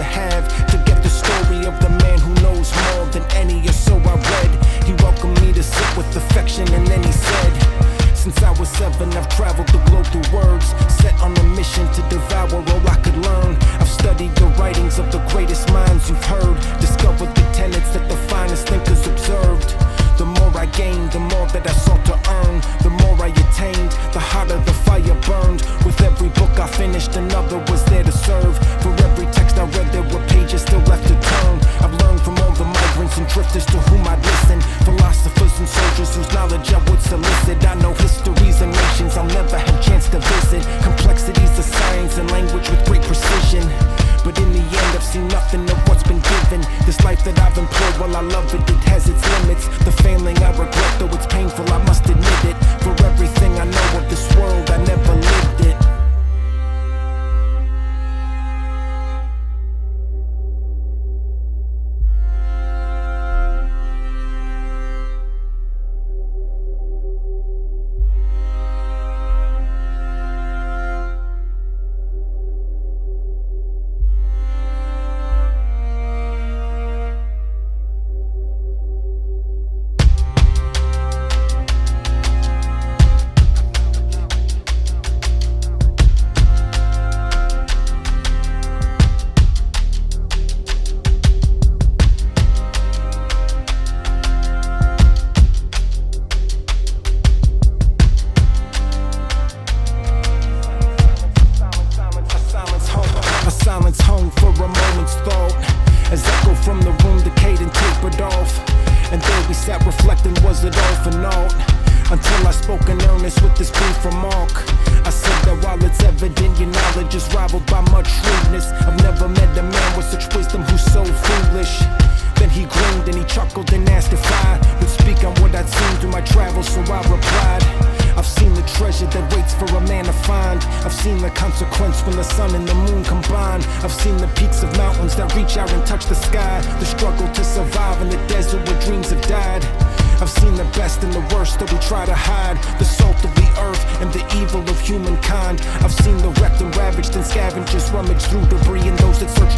to have to get the story of the man who knows more than any, or so I read. He welcomed me to sit with affection, and then he said, since I was 7, I've traveled the globe through words, set on a mission to devour all I could learn. I've studied the writings of the greatest minds you've heard, discovered the tenets that the finest thinkers observed. The more I gained, the more that I sought to earn. The more I attained, the hotter the fire burned. With every book I finished, another was there to serve. For every text I read, there were pages still left to turn. I've learned from all the migrants and drifters to whom I'd listen, philosophers and soldiers whose knowledge I would solicit. I know histories and nations I'll never have chance to visit, complexities of science and language with great precision. But in the end, I've seen nothing of what's been given. This life that I've employed, while I love it, it has its limits. The failing I regret, though it's painful, I must admit it. For everything I know of this world, I never lived it. Silence hung for a moment's thought, as echo from the room decayed and tapered off. And there we sat reflecting, was it all for naught? Until I spoke in earnest with this brief remark. I said that while it's evident your knowledge is rivaled by much shrewdness, I've never met a man with such wisdom who's so foolish. Then he grinned and he chuckled and asked if I would speak on what I'd seen through my travels, so I replied, I've seen the treasure that waits for a man to find. I've seen the consequence when the sun and the moon combine. I've seen the peaks of mountains that reach out and touch the sky, the struggle to survive in the desert where dreams have died. I've seen the best and the worst that we try to hide, the salt of the earth and the evil of humankind. I've seen the wrecked and ravaged, and scavengers rummage through debris, and those that search